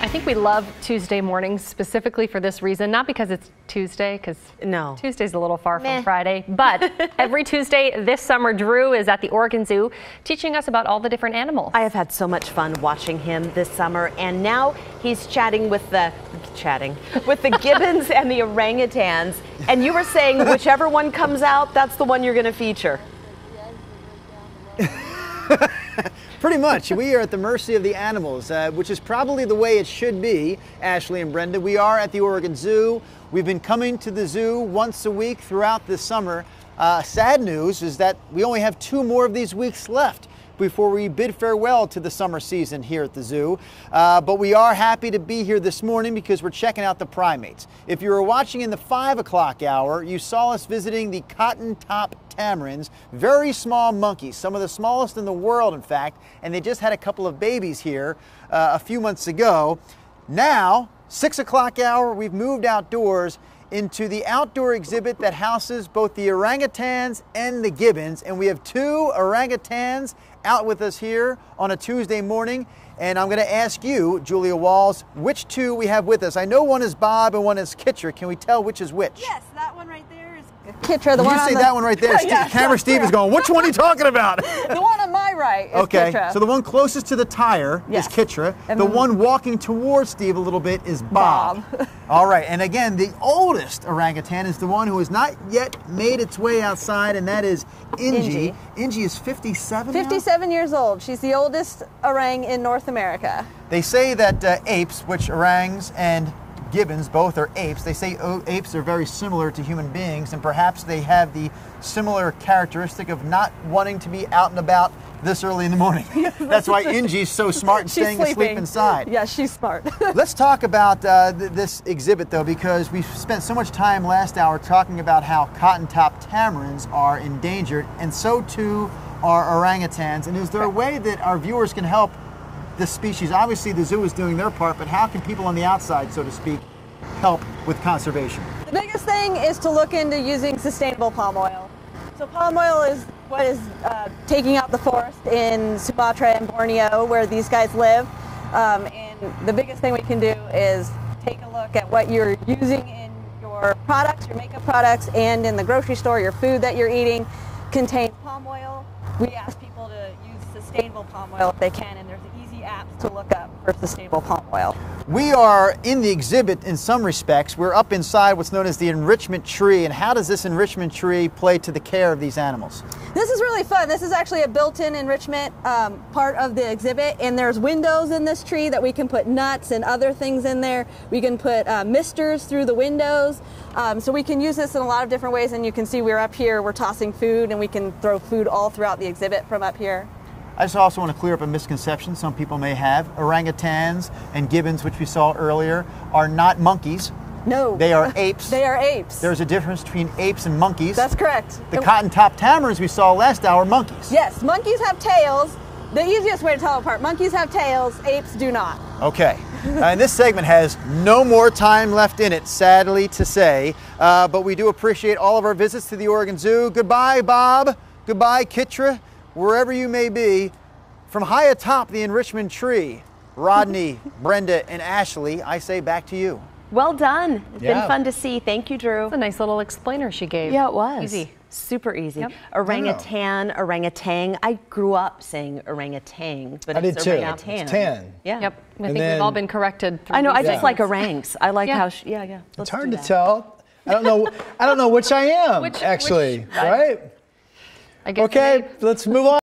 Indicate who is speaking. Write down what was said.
Speaker 1: I think we love Tuesday mornings specifically for this reason, not because it's Tuesday, because Tuesday's a little far from Friday, but every Tuesday this summer, Drew is at the Oregon Zoo teaching us about all the different animals.
Speaker 2: I have had so much fun watching him this summer, and now he's chatting with the gibbons and the orangutans, and you were saying whichever one comes out, that's the one you're going to feature.
Speaker 3: Pretty much. We are at the mercy of the animals, which is probably the way it should be, Ashley and Brenda. We are at the Oregon Zoo. We've been coming to the zoo once a week throughout the summer. Sad news is that we only have 2 more of these weeks left before we bid farewell to the summer season here at the zoo. But we are happy to be here this morning because we're checking out the primates. If you were watching in the 5 o'clock hour, you saw us visiting the cotton-top tamarins, very small monkeys, some of the smallest in the world, in fact, and they just had a couple of babies here a few months ago. Now, 6 o'clock hour, we've moved outdoors into the outdoor exhibit that houses both the orangutans and the gibbons, and we have 2 orangutans out with us here on a Tuesday morning, and I'm going to ask you, Julia Walls, which 2 we have with us. I know one is Bob and one is Kitra. Can we tell which is which?
Speaker 4: Yes, that one right there is Kitra. The
Speaker 3: you
Speaker 4: one
Speaker 3: say
Speaker 4: on
Speaker 3: that one right there.
Speaker 4: Yeah,
Speaker 3: Camera Steve is going, which one are you talking about?
Speaker 4: The one on my right is Kitra.
Speaker 3: So the one closest to the tire is Kitra. And the one walking towards Steve a little bit is Bob. All right, and again, the oldest orangutan is the one who has not yet made its way outside, and that is Inji. Inji is 57 now?
Speaker 4: 57 years old. She's the oldest orang in North America.
Speaker 3: They say that apes, which orangs and gibbons both are apes, they say apes are very similar to human beings, and perhaps they have the similar characteristic of not wanting to be out and about this early in the morning. That's why Inji's so smart and staying asleep inside.
Speaker 4: Yeah, she's smart.
Speaker 3: Let's talk about this exhibit, though, because we spent so much time last hour talking about how cotton-top tamarins are endangered, and so too are orangutans. And is there a way that our viewers can help this species? Obviously, the zoo is doing their part, but how can people on the outside, so to speak, help with conservation?
Speaker 4: The biggest thing is to look into using sustainable palm oil. So palm oil is what is taking out the forest in Sumatra and Borneo, where these guys live. And the biggest thing we can do is take a look at what you're using in your products, your makeup products, and in the grocery store, your food that you're eating contains palm oil. We ask people to use sustainable palm oil if they can, and there's easy apps to look up for sustainable palm oil.
Speaker 3: We are in the exhibit in some respects. We're up inside what's known as the enrichment tree. And how does this enrichment tree play to the care of these animals?
Speaker 4: This is really fun. This is actually a built-in enrichment part of the exhibit, and there's windows in this tree that we can put nuts and other things in there. We can put misters through the windows. So we can use this in a lot of different ways, and you can see we're up here, we're tossing food, and we can throw food all throughout the exhibit from up here.
Speaker 3: I just also want to clear up a misconception some people may have. Orangutans and gibbons, which we saw earlier, are not monkeys.
Speaker 4: No.
Speaker 3: They are apes.
Speaker 4: They are apes.
Speaker 3: There's a difference between apes and monkeys.
Speaker 4: That's correct.
Speaker 3: The cotton-top tamarins we saw last hour are monkeys.
Speaker 4: Yes, monkeys have tails. The easiest way to tell them apart, monkeys have tails, apes do not.
Speaker 3: Okay. And this segment has no more time left in it, sadly to say. But we do appreciate all of our visits to the Oregon Zoo. Goodbye, Bob. Goodbye, Kitra. Wherever you may be, from high atop the enrichment tree, Rodney, Brenda, and Ashley, I say back to you.
Speaker 2: Well done. It's been fun to see. Thank you, Drew.
Speaker 1: That's a nice little explainer she gave.
Speaker 2: Yeah, it was.
Speaker 1: Easy.
Speaker 2: Super easy.
Speaker 1: Yep.
Speaker 2: Orangutan, orangutan. I grew up saying orangutan, but
Speaker 5: I did
Speaker 2: it's
Speaker 5: too.
Speaker 2: orangutan.
Speaker 5: It's tan.
Speaker 2: Yeah.
Speaker 1: Yep. I think we've all been corrected.
Speaker 2: I know. I just
Speaker 1: these
Speaker 2: like
Speaker 1: days.
Speaker 2: orangs. I like how.
Speaker 5: It's hard to tell. I don't know. I don't know which I am actually. Right?
Speaker 1: I guess
Speaker 5: okay. Let's move on.